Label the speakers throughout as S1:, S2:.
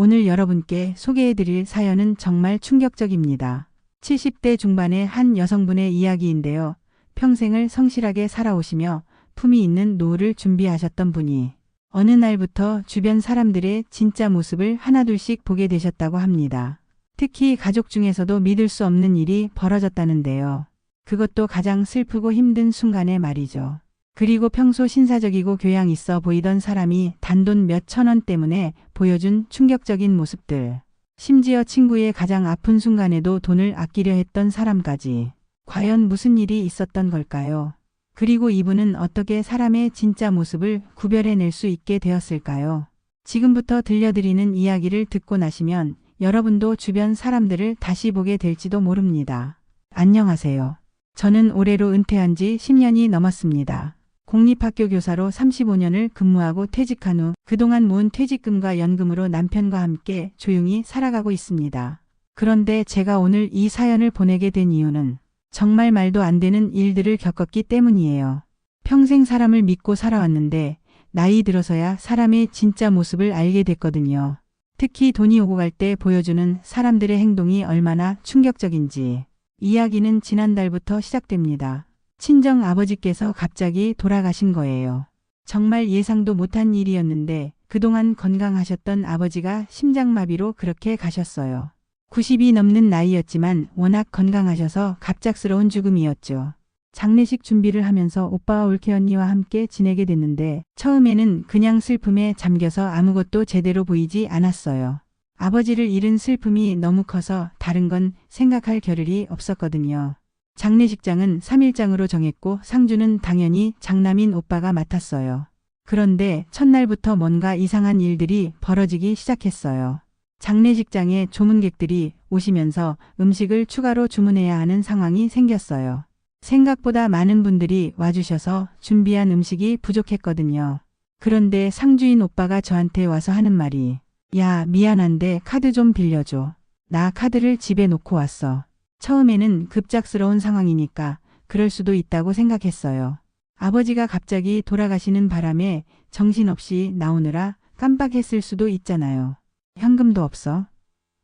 S1: 오늘 여러분께 소개해드릴 사연은 정말 충격적입니다. 70대 중반의 한 여성분의 이야기인데요. 평생을 성실하게 살아오시며 품위 있는 노후를 준비하셨던 분이 어느 날부터 주변 사람들의 진짜 모습을 하나둘씩 보게 되셨다고 합니다. 특히 가족 중에서도 믿을 수 없는 일이 벌어졌다는데요. 그것도 가장 슬프고 힘든 순간에 말이죠. 그리고 평소 신사적이고 교양 있어 보이던 사람이 단돈 몇천 원 때문에 보여준 충격적인 모습들. 심지어 친구의 가장 아픈 순간에도 돈을 아끼려 했던 사람까지. 과연 무슨 일이 있었던 걸까요? 그리고 이분은 어떻게 사람의 진짜 모습을 구별해낼 수 있게 되었을까요? 지금부터 들려드리는 이야기를 듣고 나시면 여러분도 주변 사람들을 다시 보게 될지도 모릅니다. 안녕하세요. 저는 올해로 은퇴한 지 10년이 넘었습니다. 공립학교 교사로 35년을 근무하고 퇴직한 후 그동안 모은 퇴직금과 연금으로 남편과 함께 조용히 살아가고 있습니다. 그런데 제가 오늘 이 사연을 보내게 된 이유는 정말 말도 안 되는 일들을 겪었기 때문이에요. 평생 사람을 믿고 살아왔는데 나이 들어서야 사람의 진짜 모습을 알게 됐거든요. 특히 돈이 오고 갈 때 보여주는 사람들의 행동이 얼마나 충격적인지. 이야기는 지난달부터 시작됩니다. 친정 아버지께서 갑자기 돌아가신 거예요. 정말 예상도 못한 일이었는데 그동안 건강하셨던 아버지가 심장마비로 그렇게 가셨어요. 90이 넘는 나이였지만 워낙 건강하셔서 갑작스러운 죽음이었죠. 장례식 준비를 하면서 오빠와 올케 언니와 함께 지내게 됐는데 처음에는 그냥 슬픔에 잠겨서 아무것도 제대로 보이지 않았어요. 아버지를 잃은 슬픔이 너무 커서 다른 건 생각할 겨를이 없었거든요. 장례식장은 3일장으로 정했고 상주는 당연히 장남인 오빠가 맡았어요. 그런데 첫날부터 뭔가 이상한 일들이 벌어지기 시작했어요. 장례식장에 조문객들이 오시면서 음식을 추가로 주문해야 하는 상황이 생겼어요. 생각보다 많은 분들이 와주셔서 준비한 음식이 부족했거든요. 그런데 상주인 오빠가 저한테 와서 하는 말이 야, 미안한데 카드 좀 빌려줘. 나 카드를 집에 놓고 왔어. 처음에는 급작스러운 상황이니까 그럴 수도 있다고 생각했어요. 아버지가 갑자기 돌아가시는 바람에 정신없이 나오느라 깜빡했을 수도 있잖아요. 현금도 없어?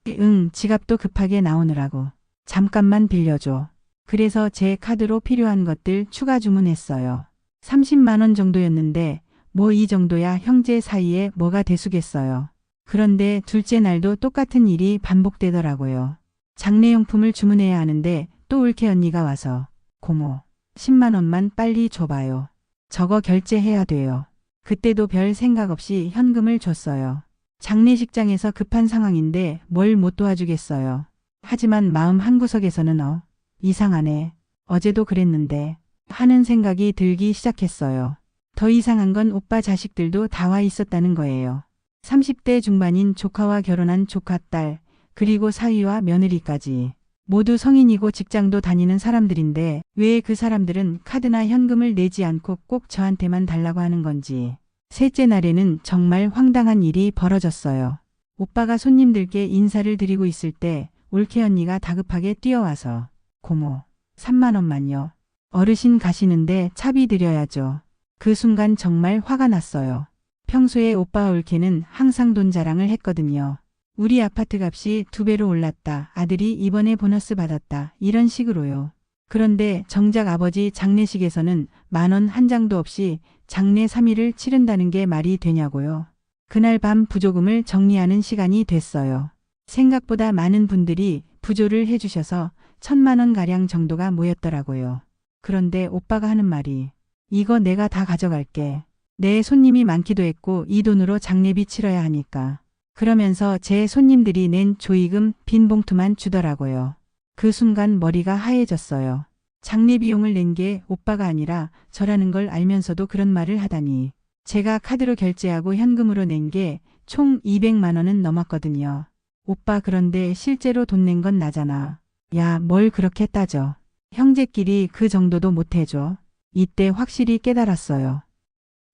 S1: 응, 지갑도 급하게 나오느라고. 잠깐만 빌려줘. 그래서 제 카드로 필요한 것들 추가 주문했어요. 30만 원 정도였는데 뭐 이 정도야 형제 사이에 뭐가 대수겠어요. 그런데 둘째 날도 똑같은 일이 반복되더라고요. 장례용품을 주문해야 하는데 또 올케 언니가 와서 고모 10만 원만 빨리 줘봐요. 저거 결제해야 돼요. 그때도 별 생각 없이 현금을 줬어요. 장례식장에서 급한 상황인데 뭘 못 도와주겠어요. 하지만 마음 한구석에서는 이상하네. 어제도 그랬는데 하는 생각이 들기 시작했어요. 더 이상한 건 오빠 자식들도 다 와 있었다는 거예요. 30대 중반인 조카와 결혼한 조카딸, 그리고 사위와 며느리까지. 모두 성인이고 직장도 다니는 사람들인데 왜 그 사람들은 카드나 현금을 내지 않고 꼭 저한테만 달라고 하는 건지. 셋째 날에는 정말 황당한 일이 벌어졌어요. 오빠가 손님들께 인사를 드리고 있을 때 올케 언니가 다급하게 뛰어와서 고모, 3만 원만요. 어르신 가시는데 차비 드려야죠. 그 순간 정말 화가 났어요. 평소에 오빠 올케는 항상 돈 자랑을 했거든요. 우리 아파트 값이 2배로 올랐다. 아들이 이번에 보너스 받았다. 이런 식으로요. 그런데 정작 아버지 장례식에서는 10,000원 한 장도 없이 장례 3일을 치른다는 게 말이 되냐고요. 그날 밤 부조금을 정리하는 시간이 됐어요. 생각보다 많은 분들이 부조를 해주셔서 1,000만 원가량 정도가 모였더라고요. 그런데 오빠가 하는 말이 이거 내가 다 가져갈게. 내 손님이 많기도 했고 이 돈으로 장례비 치러야 하니까. 그러면서 제 손님들이 낸 조의금 빈 봉투만 주더라고요. 그 순간 머리가 하얘졌어요. 장례 비용을 낸 게 오빠가 아니라 저라는 걸 알면서도 그런 말을 하다니. 제가 카드로 결제하고 현금으로 낸 게 총 200만 원은 넘었거든요. 오빠 그런데 실제로 돈 낸 건 나잖아. 야, 뭘 그렇게 따져. 형제끼리 그 정도도 못 해줘. 이때 확실히 깨달았어요.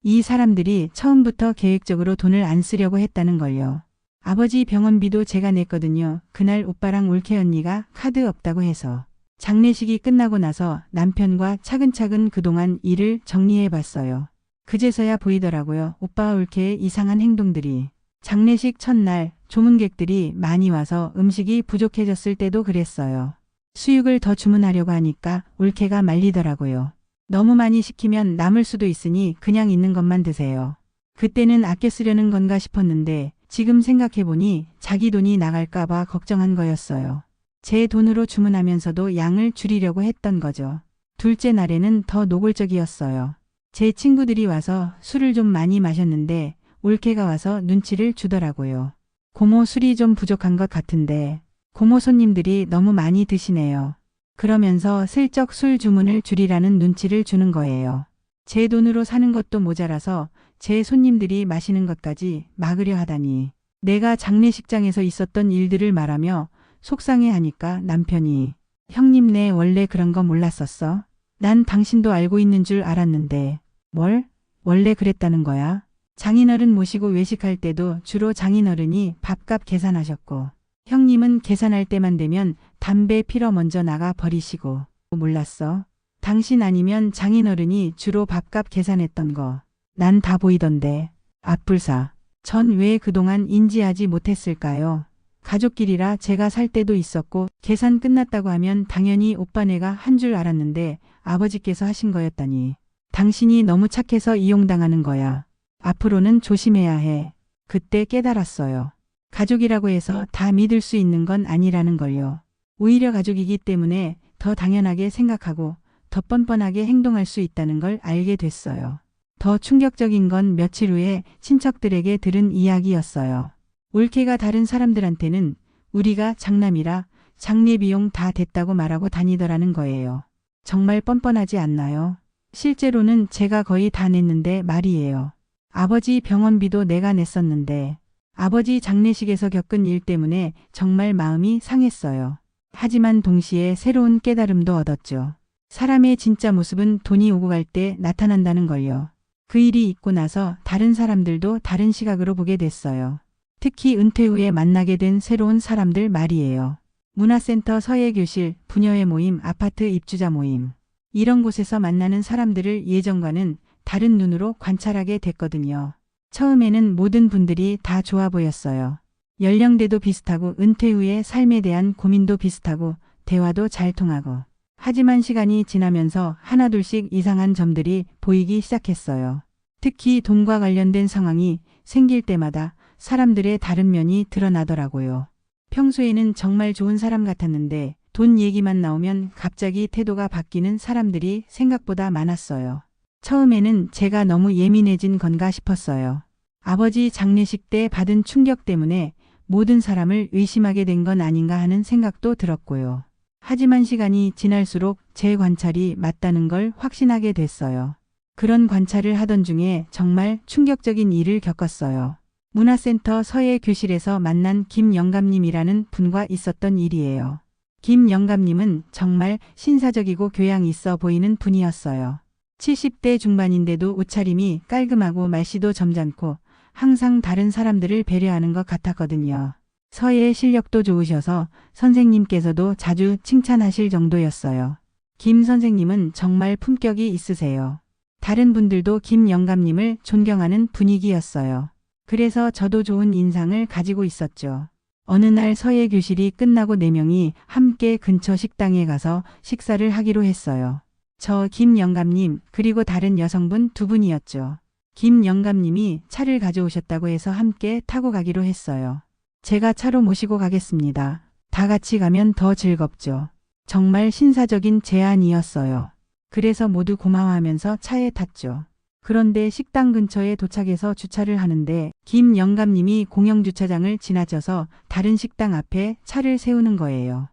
S1: 이 사람들이 처음부터 계획적으로 돈을 안 쓰려고 했다는 걸요. 아버지 병원비도 제가 냈거든요. 그날 오빠랑 올케 언니가 카드 없다고 해서. 장례식이 끝나고 나서 남편과 차근차근 그동안 일을 정리해 봤어요. 그제서야 보이더라고요. 오빠와 올케의 이상한 행동들이. 장례식 첫날 조문객들이 많이 와서 음식이 부족해졌을 때도 그랬어요. 수육을 더 주문하려고 하니까 올케가 말리더라고요. 너무 많이 시키면 남을 수도 있으니 그냥 있는 것만 드세요. 그때는 아껴 쓰려는 건가 싶었는데 지금 생각해보니 자기 돈이 나갈까봐 걱정한 거였어요. 제 돈으로 주문하면서도 양을 줄이려고 했던 거죠. 둘째 날에는 더 노골적이었어요. 제 친구들이 와서 술을 좀 많이 마셨는데 올케가 와서 눈치를 주더라고요. 고모 술이 좀 부족한 것 같은데 고모 손님들이 너무 많이 드시네요. 그러면서 슬쩍 술 주문을 줄이라는 눈치를 주는 거예요. 제 돈으로 사는 것도 모자라서 제 손님들이 마시는 것까지 막으려 하다니. 내가 장례식장에서 있었던 일들을 말하며 속상해하니까 남편이 형님네 원래 그런 거 몰랐었어? 난 당신도 알고 있는 줄 알았는데. 뭘? 원래 그랬다는 거야? 장인어른 모시고 외식할 때도 주로 장인어른이 밥값 계산하셨고 형님은 계산할 때만 되면 담배 피러 먼저 나가 버리시고. 몰랐어? 당신 아니면 장인어른이 주로 밥값 계산했던 거. 난 다 보이던데. 앞불사. 전 왜 그동안 인지하지 못했을까요? 가족끼리라 제가 살 때도 있었고 계산 끝났다고 하면 당연히 오빠네가 한 줄 알았는데 아버지께서 하신 거였다니. 당신이 너무 착해서 이용당하는 거야. 앞으로는 조심해야 해. 그때 깨달았어요. 가족이라고 해서 다 믿을 수 있는 건 아니라는 걸요. 오히려 가족이기 때문에 더 당연하게 생각하고 더 뻔뻔하게 행동할 수 있다는 걸 알게 됐어요. 더 충격적인 건 며칠 후에 친척들에게 들은 이야기였어요. 올케가 다른 사람들한테는 우리가 장남이라 장례 비용 다 됐다고 말하고 다니더라는 거예요. 정말 뻔뻔하지 않나요? 실제로는 제가 거의 다 냈는데 말이에요. 아버지 병원비도 내가 냈었는데 아버지 장례식에서 겪은 일 때문에 정말 마음이 상했어요. 하지만 동시에 새로운 깨달음도 얻었죠. 사람의 진짜 모습은 돈이 오고 갈 때 나타난다는 걸요. 그 일이 있고 나서 다른 사람들도 다른 시각으로 보게 됐어요. 특히 은퇴 후에 만나게 된 새로운 사람들 말이에요. 문화센터 서예교실, 부녀회 모임, 아파트 입주자 모임. 이런 곳에서 만나는 사람들을 예전과는 다른 눈으로 관찰하게 됐거든요. 처음에는 모든 분들이 다 좋아 보였어요. 연령대도 비슷하고 은퇴 후의 삶에 대한 고민도 비슷하고 대화도 잘 통하고. 하지만 시간이 지나면서 하나둘씩 이상한 점들이 보이기 시작했어요. 특히 돈과 관련된 상황이 생길 때마다 사람들의 다른 면이 드러나더라고요. 평소에는 정말 좋은 사람 같았는데 돈 얘기만 나오면 갑자기 태도가 바뀌는 사람들이 생각보다 많았어요. 처음에는 제가 너무 예민해진 건가 싶었어요. 아버지 장례식 때 받은 충격 때문에 모든 사람을 의심하게 된 건 아닌가 하는 생각도 들었고요. 하지만 시간이 지날수록 제 관찰이 맞다는 걸 확신하게 됐어요. 그런 관찰을 하던 중에 정말 충격적인 일을 겪었어요. 문화센터 서예교실에서 만난 김영감님이라는 분과 있었던 일이에요. 김 영감님은 정말 신사적이고 교양 있어 보이는 분이었어요. 70대 중반인데도 옷차림이 깔끔하고 말씨도 점잖고 항상 다른 사람들을 배려하는 것 같았거든요. 서예 실력도 좋으셔서 선생님께서도 자주 칭찬하실 정도였어요. 김 선생님은 정말 품격이 있으세요. 다른 분들도 김 영감님을 존경하는 분위기였어요. 그래서 저도 좋은 인상을 가지고 있었죠. 어느 날 서예 교실이 끝나고 4명이 함께 근처 식당에 가서 식사를 하기로 했어요. 저 김 영감님 그리고 다른 여성분 2분이었죠. 김 영감님이 차를 가져오셨다고 해서 함께 타고 가기로 했어요. 제가 차로 모시고 가겠습니다. 다 같이 가면 더 즐겁죠. 정말 신사적인 제안이었어요. 그래서 모두 고마워하면서 차에 탔죠. 그런데 식당 근처에 도착해서 주차를 하는데 김 영감님이 공영주차장을 지나쳐서 다른 식당 앞에 차를 세우는 거예요.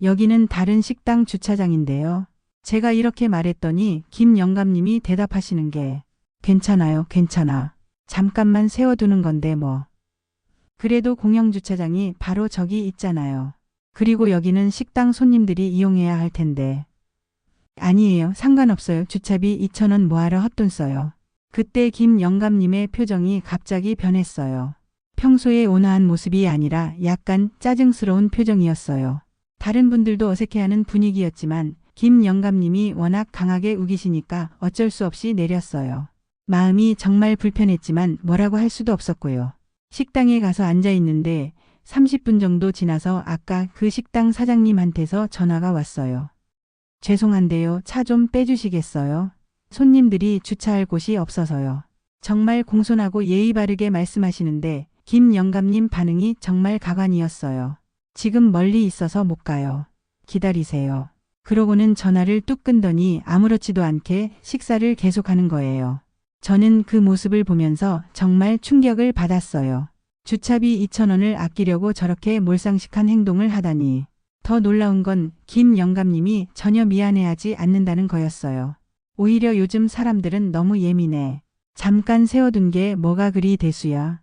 S1: 여기는 다른 식당 주차장인데요. 제가 이렇게 말했더니 김 영감님이 대답하시는 게 괜찮아요, 괜찮아. 잠깐만 세워두는 건데 뭐. 그래도 공영주차장이 바로 저기 있잖아요. 그리고 여기는 식당 손님들이 이용해야 할 텐데. 아니에요. 상관없어요. 주차비 2,000원 뭐하러 헛돈 써요. 그때 김 영감님의 표정이 갑자기 변했어요. 평소에 온화한 모습이 아니라 약간 짜증스러운 표정이었어요. 다른 분들도 어색해하는 분위기였지만 김 영감님이 워낙 강하게 우기시니까 어쩔 수 없이 내렸어요. 마음이 정말 불편했지만 뭐라고 할 수도 없었고요. 식당에 가서 앉아 있는데 30분 정도 지나서 아까 그 식당 사장님한테서 전화가 왔어요. 죄송한데요. 차 좀 빼주시겠어요? 손님들이 주차할 곳이 없어서요. 정말 공손하고 예의 바르게 말씀하시는데 김 영감님 반응이 정말 가관이었어요. 지금 멀리 있어서 못 가요. 기다리세요. 그러고는 전화를 뚝 끊더니 아무렇지도 않게 식사를 계속하는 거예요. 저는 그 모습을 보면서 정말 충격을 받았어요. 주차비 2,000원을 아끼려고 저렇게 몰상식한 행동을 하다니. 더 놀라운 건 김 영감님이 전혀 미안해하지 않는다는 거였어요. 오히려 요즘 사람들은 너무 예민해. 잠깐 세워둔 게 뭐가 그리 대수야.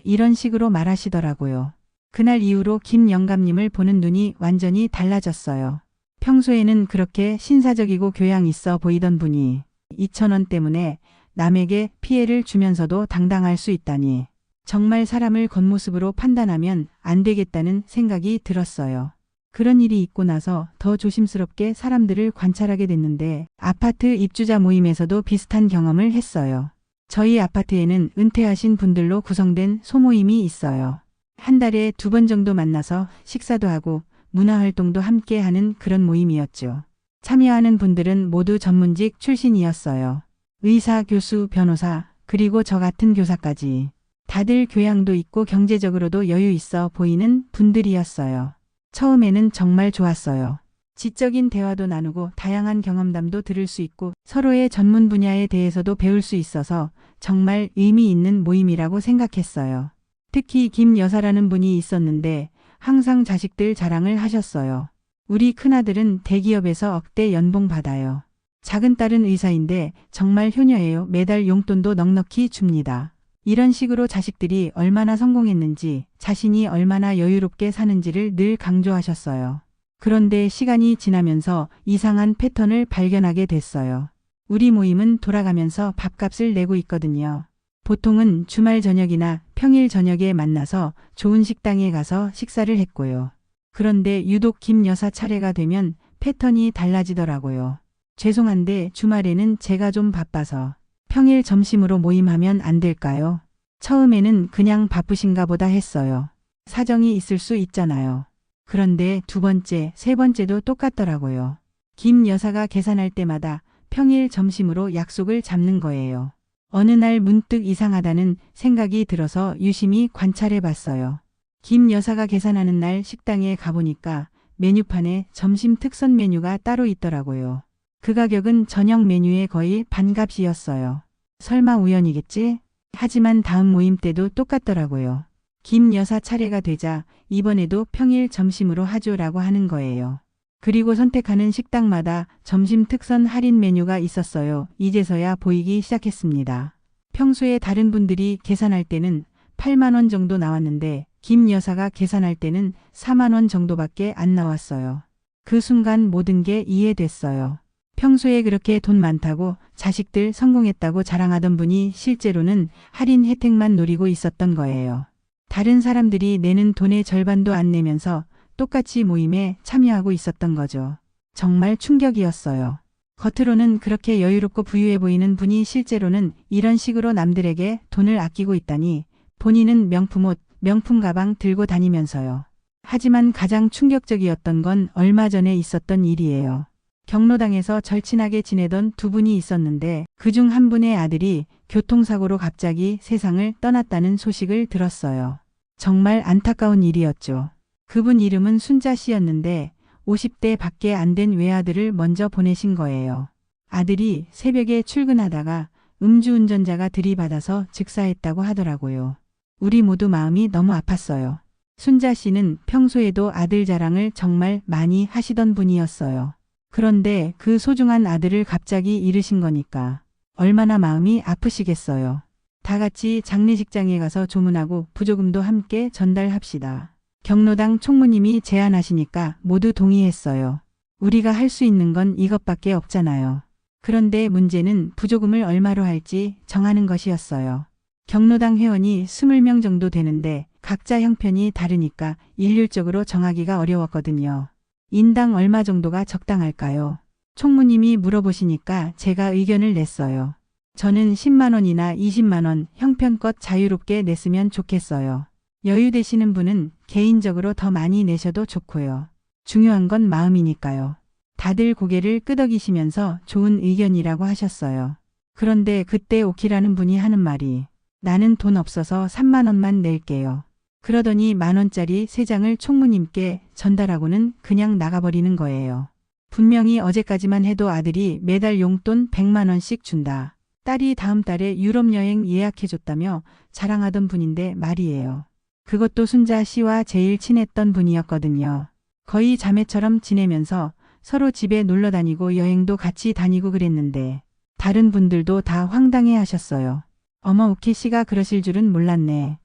S1: 이런 식으로 말하시더라고요. 그날 이후로 김 영감님을 보는 눈이 완전히 달라졌어요. 평소에는 그렇게 신사적이고 교양 있어 보이던 분이 2,000원 때문에 남에게 피해를 주면서도 당당할 수 있다니. 정말 사람을 겉모습으로 판단하면 안 되겠다는 생각이 들었어요. 그런 일이 있고 나서 더 조심스럽게 사람들을 관찰하게 됐는데 아파트 입주자 모임에서도 비슷한 경험을 했어요. 저희 아파트에는 은퇴하신 분들로 구성된 소모임이 있어요. 한 달에 2번 정도 만나서 식사도 하고 문화활동도 함께 하는 그런 모임이었죠. 참여하는 분들은 모두 전문직 출신이었어요. 의사, 교수, 변호사, 그리고 저 같은 교사까지. 다들 교양도 있고 경제적으로도 여유 있어 보이는 분들이었어요. 처음에는 정말 좋았어요. 지적인 대화도 나누고 다양한 경험담도 들을 수 있고 서로의 전문 분야에 대해서도 배울 수 있어서 정말 의미 있는 모임이라고 생각했어요. 특히 김 여사라는 분이 있었는데 항상 자식들 자랑을 하셨어요. 우리 큰아들은 대기업에서 억대 연봉 받아요. 작은 딸은 의사인데 정말 효녀예요. 매달 용돈도 넉넉히 줍니다. 이런 식으로 자식들이 얼마나 성공했는지 자신이 얼마나 여유롭게 사는지를 늘 강조하셨어요. 그런데 시간이 지나면서 이상한 패턴을 발견하게 됐어요. 우리 모임은 돌아가면서 밥값을 내고 있거든요. 보통은 주말 저녁이나 평일 저녁에 만나서 좋은 식당에 가서 식사를 했고요. 그런데 유독 김 여사 차례가 되면 패턴이 달라지더라고요. 죄송한데 주말에는 제가 좀 바빠서 평일 점심으로 모임하면 안 될까요? 처음에는 그냥 바쁘신가 보다 했어요. 사정이 있을 수 있잖아요. 그런데 2번째, 3번째도 똑같더라고요. 김 여사가 계산할 때마다 평일 점심으로 약속을 잡는 거예요. 어느 날 문득 이상하다는 생각이 들어서 유심히 관찰해 봤어요. 김 여사가 계산하는 날 식당에 가보니까 메뉴판에 점심 특선 메뉴가 따로 있더라고요. 그 가격은 저녁 메뉴의 거의 반값이었어요. 설마 우연이겠지? 하지만 다음 모임 때도 똑같더라고요. 김 여사 차례가 되자 이번에도 평일 점심으로 하죠라고 하는 거예요. 그리고 선택하는 식당마다 점심 특선 할인 메뉴가 있었어요. 이제서야 보이기 시작했습니다. 평소에 다른 분들이 계산할 때는 8만 원 정도 나왔는데 김 여사가 계산할 때는 4만 원 정도밖에 안 나왔어요. 그 순간 모든 게 이해됐어요. 평소에 그렇게 돈 많다고 자식들 성공했다고 자랑하던 분이 실제로는 할인 혜택만 노리고 있었던 거예요. 다른 사람들이 내는 돈의 절반도 안 내면서 똑같이 모임에 참여하고 있었던 거죠. 정말 충격이었어요. 겉으로는 그렇게 여유롭고 부유해 보이는 분이 실제로는 이런 식으로 남들에게 돈을 아끼고 있다니. 본인은 명품 옷, 명품 가방 들고 다니면서요. 하지만 가장 충격적이었던 건 얼마 전에 있었던 일이에요. 경로당에서 절친하게 지내던 2분이 있었는데 그중 한 분의 아들이 교통사고로 갑자기 세상을 떠났다는 소식을 들었어요. 정말 안타까운 일이었죠. 그분 이름은 순자 씨였는데 50대 밖에 안 된 외아들을 먼저 보내신 거예요. 아들이 새벽에 출근하다가 음주운전자가 들이받아서 즉사했다고 하더라고요. 우리 모두 마음이 너무 아팠어요. 순자 씨는 평소에도 아들 자랑을 정말 많이 하시던 분이었어요. 그런데 그 소중한 아들을 갑자기 잃으신 거니까 얼마나 마음이 아프시겠어요. 다 같이 장례식장에 가서 조문하고 부조금도 함께 전달합시다. 경로당 총무님이 제안하시니까 모두 동의했어요. 우리가 할 수 있는 건 이것밖에 없잖아요. 그런데 문제는 부조금을 얼마로 할지 정하는 것이었어요. 경로당 회원이 20명 정도 되는데 각자 형편이 다르니까 일률적으로 정하기가 어려웠거든요. 인당 얼마 정도가 적당할까요? 총무님이 물어보시니까 제가 의견을 냈어요. 저는 10만 원이나 20만 원 형편껏 자유롭게 냈으면 좋겠어요. 여유 되시는 분은 개인적으로 더 많이 내셔도 좋고요. 중요한 건 마음이니까요. 다들 고개를 끄덕이시면서 좋은 의견이라고 하셨어요. 그런데 그때 오키라는 분이 하는 말이 나는 돈 없어서 3만 원만 낼게요. 그러더니 10,000원짜리 3장을 총무님께 전달하고는 그냥 나가버리는 거예요. 분명히 어제까지만 해도 아들이 매달 용돈 100만 원씩 준다. 딸이 다음 달에 유럽 여행 예약해줬다며 자랑하던 분인데 말이에요. 그것도 순자 씨와 제일 친했던 분이었거든요. 거의 자매처럼 지내면서 서로 집에 놀러 다니고 여행도 같이 다니고 그랬는데 다른 분들도 다 황당해 하셨어요. 어머 오키 씨가 그러실 줄은 몰랐네.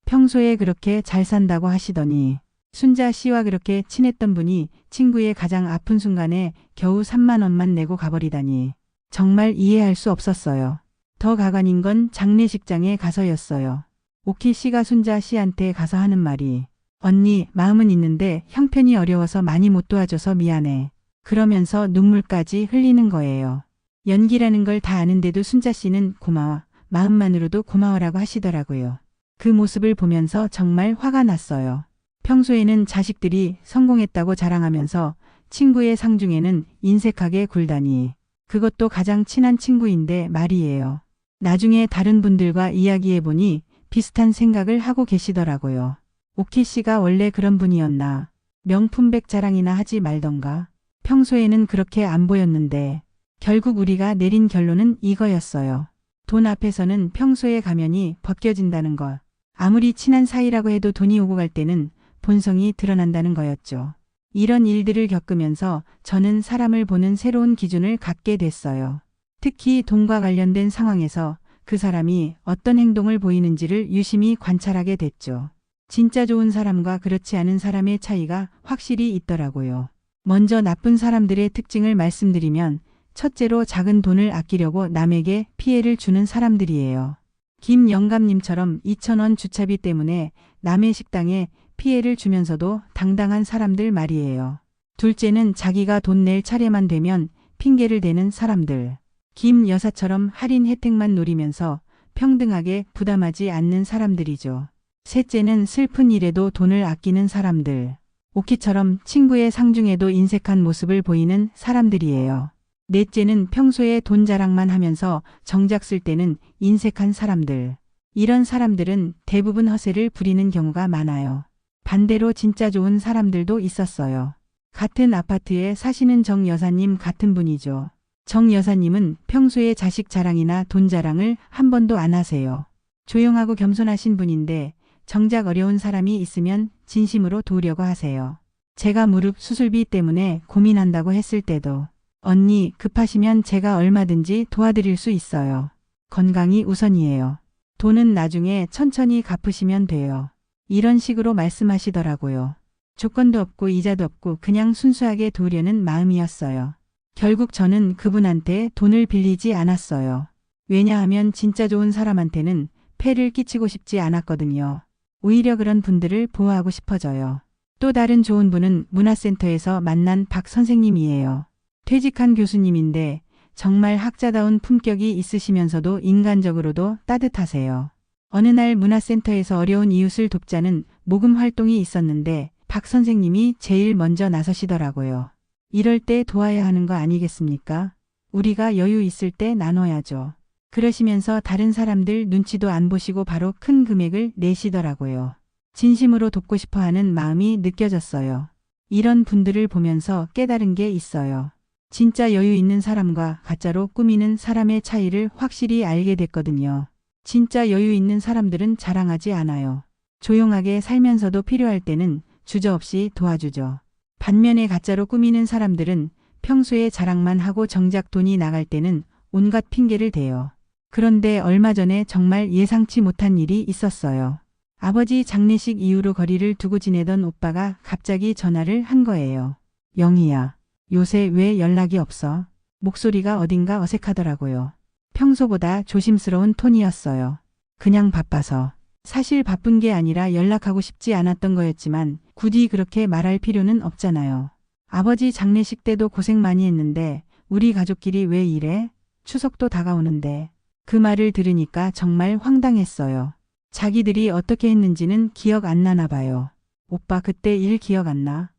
S1: 평소에 그렇게 잘 산다고 하시더니 순자 씨와 그렇게 친했던 분이 친구의 가장 아픈 순간에 겨우 3만 원만 내고 가버리다니 정말 이해할 수 없었어요. 더 가관인 건 장례식장에 가서였어요. 오키 씨가 순자 씨한테 가서 하는 말이 언니 마음은 있는데 형편이 어려워서 많이 못 도와줘서 미안해. 그러면서 눈물까지 흘리는 거예요. 연기라는 걸 다 아는데도 순자 씨는 고마워. 마음만으로도 고마워라고 하시더라고요. 그 모습을 보면서 정말 화가 났어요. 평소에는 자식들이 성공했다고 자랑하면서 친구의 상중에는 인색하게 굴다니. 그것도 가장 친한 친구인데 말이에요. 나중에 다른 분들과 이야기해보니 비슷한 생각을 하고 계시더라고요. 오키 씨가 원래 그런 분이었나. 명품백 자랑이나 하지 말던가. 평소에는 그렇게 안 보였는데 결국 우리가 내린 결론은 이거였어요. 돈 앞에서는 평소의 가면이 벗겨진다는 것. 아무리 친한 사이라고 해도 돈이 오고 갈 때는 본성이 드러난다는 거였죠. 이런 일들을 겪으면서 저는 사람을 보는 새로운 기준을 갖게 됐어요. 특히 돈과 관련된 상황에서 그 사람이 어떤 행동을 보이는지를 유심히 관찰하게 됐죠. 진짜 좋은 사람과 그렇지 않은 사람의 차이가 확실히 있더라고요. 먼저 나쁜 사람들의 특징을 말씀드리면 첫째로 작은 돈을 아끼려고 남에게 피해를 주는 사람들이에요. 김 영감님처럼 2,000원 주차비 때문에 남의 식당에 피해를 주면서도 당당한 사람들 말이에요. 둘째는 자기가 돈 낼 차례만 되면 핑계를 대는 사람들. 김 여사처럼 할인 혜택만 노리면서 평등하게 부담하지 않는 사람들이죠. 셋째는 슬픈 일에도 돈을 아끼는 사람들. 오키처럼 친구의 상중에도 인색한 모습을 보이는 사람들이에요. 넷째는 평소에 돈 자랑만 하면서 정작 쓸 때는 인색한 사람들. 이런 사람들은 대부분 허세를 부리는 경우가 많아요. 반대로 진짜 좋은 사람들도 있었어요. 같은 아파트에 사시는 정 여사님 같은 분이죠. 정 여사님은 평소에 자식 자랑이나 돈 자랑을 한 번도 안 하세요. 조용하고 겸손하신 분인데 정작 어려운 사람이 있으면 진심으로 도우려고 하세요. 제가 무릎 수술비 때문에 고민한다고 했을 때도 언니 급하시면 제가 얼마든지 도와드릴 수 있어요. 건강이 우선이에요. 돈은 나중에 천천히 갚으시면 돼요. 이런 식으로 말씀하시더라고요. 조건도 없고 이자도 없고 그냥 순수하게 도우려는 마음이었어요. 결국 저는 그분한테 돈을 빌리지 않았어요. 왜냐하면 진짜 좋은 사람한테는 폐를 끼치고 싶지 않았거든요. 오히려 그런 분들을 보호하고 싶어져요. 또 다른 좋은 분은 문화센터에서 만난 박 선생님이에요. 퇴직한 교수님인데 정말 학자다운 품격이 있으시면서도 인간적으로도 따뜻하세요. 어느 날 문화센터에서 어려운 이웃을 돕자는 모금 활동이 있었는데 박 선생님이 제일 먼저 나서시더라고요. 이럴 때 도와야 하는 거 아니겠습니까? 우리가 여유 있을 때 나눠야죠. 그러시면서 다른 사람들 눈치도 안 보시고 바로 큰 금액을 내시더라고요. 진심으로 돕고 싶어 하는 마음이 느껴졌어요. 이런 분들을 보면서 깨달은 게 있어요. 진짜 여유 있는 사람과 가짜로 꾸미는 사람의 차이를 확실히 알게 됐거든요. 진짜 여유 있는 사람들은 자랑하지 않아요. 조용하게 살면서도 필요할 때는 주저없이 도와주죠. 반면에 가짜로 꾸미는 사람들은 평소에 자랑만 하고 정작 돈이 나갈 때는 온갖 핑계를 대요. 그런데 얼마 전에 정말 예상치 못한 일이 있었어요. 아버지 장례식 이후로 거리를 두고 지내던 오빠가 갑자기 전화를 한 거예요. 영희야, 요새 왜 연락이 없어? 목소리가 어딘가 어색하더라고요. 평소보다 조심스러운 톤이었어요. 그냥 바빠서. 사실 바쁜 게 아니라 연락하고 싶지 않았던 거였지만 굳이 그렇게 말할 필요는 없잖아요. 아버지 장례식 때도 고생 많이 했는데 우리 가족끼리 왜 이래? 추석도 다가오는데 그 말을 들으니까 정말 황당했어요. 자기들이 어떻게 했는지는 기억 안 나나 봐요. 오빠 그때 일 기억 안 나?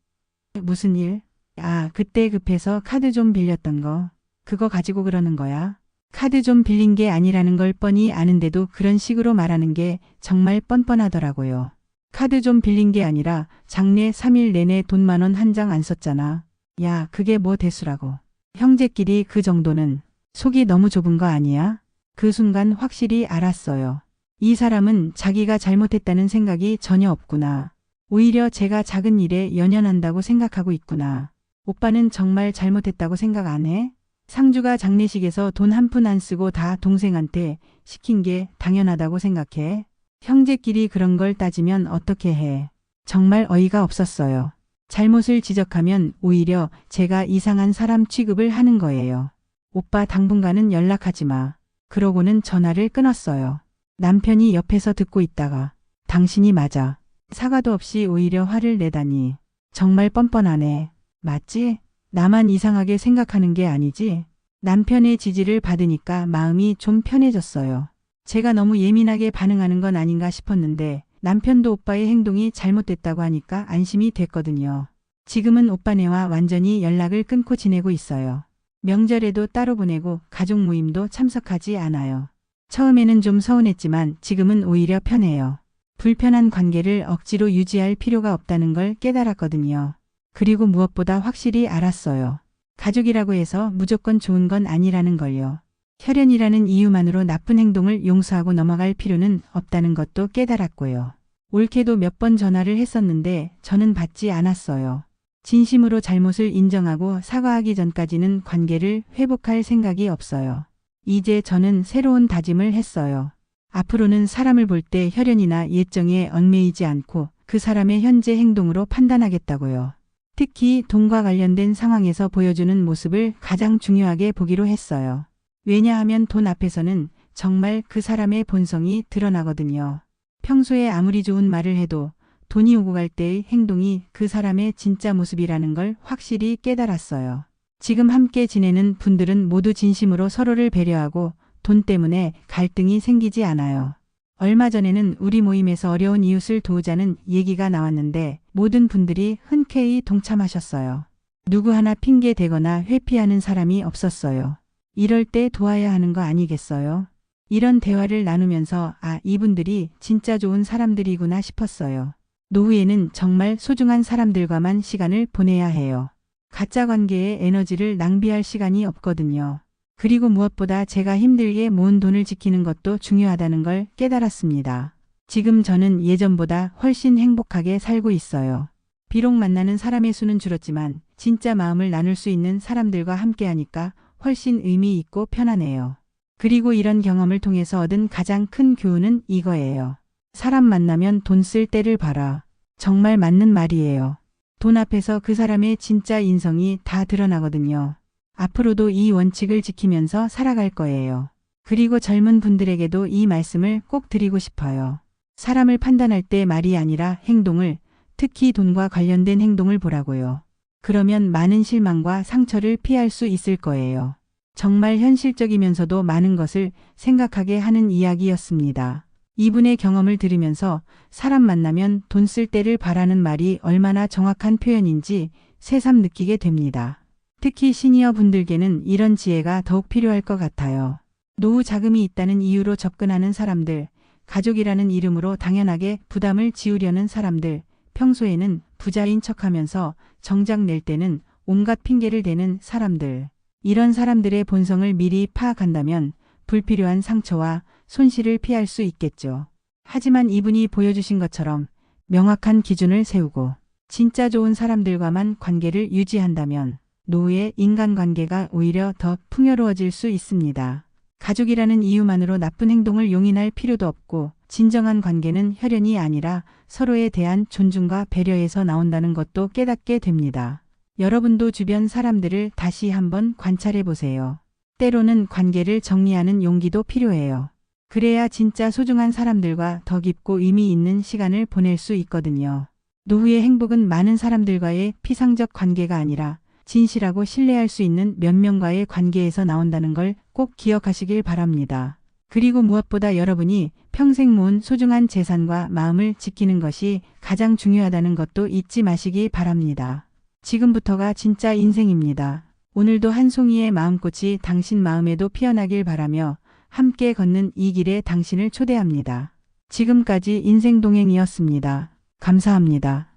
S1: 무슨 일? 아, 그때 급해서 카드 좀 빌렸던 거. 그거 가지고 그러는 거야? 카드 좀 빌린 게 아니라는 걸 뻔히 아는데도 그런 식으로 말하는 게 정말 뻔뻔하더라고요. 카드 좀 빌린 게 아니라 장례 3일 내내 돈 10,000원 한 장 안 썼잖아. 야, 그게 뭐 대수라고. 형제끼리 그 정도는 속이 너무 좁은 거 아니야? 그 순간 확실히 알았어요. 이 사람은 자기가 잘못했다는 생각이 전혀 없구나. 오히려 제가 작은 일에 연연한다고 생각하고 있구나. 오빠는 정말 잘못했다고 생각 안 해? 상주가 장례식에서 돈 한 푼 안 쓰고 다 동생한테 시킨 게 당연하다고 생각해? 형제끼리 그런 걸 따지면 어떻게 해? 정말 어이가 없었어요. 잘못을 지적하면 오히려 제가 이상한 사람 취급을 하는 거예요. 오빠 당분간은 연락하지 마. 그러고는 전화를 끊었어요. 남편이 옆에서 듣고 있다가 당신이 맞아. 사과도 없이 오히려 화를 내다니. 정말 뻔뻔하네. 맞지? 나만 이상하게 생각하는 게 아니지? 남편의 지지를 받으니까 마음이 좀 편해졌어요. 제가 너무 예민하게 반응하는 건 아닌가 싶었는데 남편도 오빠의 행동이 잘못됐다고 하니까 안심이 됐거든요. 지금은 오빠네와 완전히 연락을 끊고 지내고 있어요. 명절에도 따로 보내고 가족 모임도 참석하지 않아요. 처음에는 좀 서운했지만 지금은 오히려 편해요. 불편한 관계를 억지로 유지할 필요가 없다는 걸 깨달았거든요. 그리고 무엇보다 확실히 알았어요. 가족이라고 해서 무조건 좋은 건 아니라는 걸요. 혈연이라는 이유만으로 나쁜 행동을 용서하고 넘어갈 필요는 없다는 것도 깨달았고요. 올케도 몇 번 전화를 했었는데 저는 받지 않았어요. 진심으로 잘못을 인정하고 사과하기 전까지는 관계를 회복할 생각이 없어요. 이제 저는 새로운 다짐을 했어요. 앞으로는 사람을 볼 때 혈연이나 예정에 얽매이지 않고 그 사람의 현재 행동으로 판단하겠다고요. 특히 돈과 관련된 상황에서 보여주는 모습을 가장 중요하게 보기로 했어요. 왜냐하면 돈 앞에서는 정말 그 사람의 본성이 드러나거든요. 평소에 아무리 좋은 말을 해도 돈이 오고 갈 때의 행동이 그 사람의 진짜 모습이라는 걸 확실히 깨달았어요. 지금 함께 지내는 분들은 모두 진심으로 서로를 배려하고 돈 때문에 갈등이 생기지 않아요. 얼마 전에는 우리 모임에서 어려운 이웃을 도우자는 얘기가 나왔는데 모든 분들이 흔쾌히 동참하셨어요. 누구 하나 핑계 대거나 회피하는 사람이 없었어요. 이럴 때 도와야 하는 거 아니겠어요? 이런 대화를 나누면서 이분들이 진짜 좋은 사람들이구나 싶었어요. 노후에는 정말 소중한 사람들과만 시간을 보내야 해요. 가짜 관계에 에너지를 낭비할 시간이 없거든요. 그리고 무엇보다 제가 힘들게 모은 돈을 지키는 것도 중요하다는 걸 깨달았습니다. 지금 저는 예전보다 훨씬 행복하게 살고 있어요. 비록 만나는 사람의 수는 줄었지만 진짜 마음을 나눌 수 있는 사람들과 함께하니까 훨씬 의미 있고 편하네요. 그리고 이런 경험을 통해서 얻은 가장 큰 교훈은 이거예요. 사람 만나면 돈 쓸 때를 봐라. 정말 맞는 말이에요. 돈 앞에서 그 사람의 진짜 인성이 다 드러나거든요. 앞으로도 이 원칙을 지키면서 살아갈 거예요. 그리고 젊은 분들에게도 이 말씀을 꼭 드리고 싶어요. 사람을 판단할 때 말이 아니라 행동을, 특히 돈과 관련된 행동을 보라고요. 그러면 많은 실망과 상처를 피할 수 있을 거예요. 정말 현실적이면서도 많은 것을 생각하게 하는 이야기였습니다. 이분의 경험을 들으면서 사람 만나면 돈 쓸 때를 바라는 말이 얼마나 정확한 표현인지 새삼 느끼게 됩니다. 특히 시니어 분들께는 이런 지혜가 더욱 필요할 것 같아요. 노후 자금이 있다는 이유로 접근하는 사람들, 가족이라는 이름으로 당연하게 부담을 지우려는 사람들, 평소에는 부자인 척하면서 정작 낼 때는 온갖 핑계를 대는 사람들. 이런 사람들의 본성을 미리 파악한다면 불필요한 상처와 손실을 피할 수 있겠죠. 하지만 이분이 보여주신 것처럼 명확한 기준을 세우고 진짜 좋은 사람들과만 관계를 유지한다면 노후의 인간관계가 오히려 더 풍요로워질 수 있습니다. 가족이라는 이유만으로 나쁜 행동을 용인할 필요도 없고 진정한 관계는 혈연이 아니라 서로에 대한 존중과 배려에서 나온다는 것도 깨닫게 됩니다. 여러분도 주변 사람들을 다시 한번 관찰해 보세요. 때로는 관계를 정리하는 용기도 필요해요. 그래야 진짜 소중한 사람들과 더 깊고 의미 있는 시간을 보낼 수 있거든요. 노후의 행복은 많은 사람들과의 피상적 관계가 아니라 진실하고 신뢰할 수 있는 몇 명과의 관계에서 나온다는 걸 꼭 기억하시길 바랍니다. 그리고 무엇보다 여러분이 평생 모은 소중한 재산과 마음을 지키는 것이 가장 중요하다는 것도 잊지 마시기 바랍니다. 지금부터가 진짜 인생입니다. 오늘도 한 송이의 마음꽃이 당신 마음에도 피어나길 바라며 함께 걷는 이 길에 당신을 초대합니다. 지금까지 인생동행이었습니다. 감사합니다.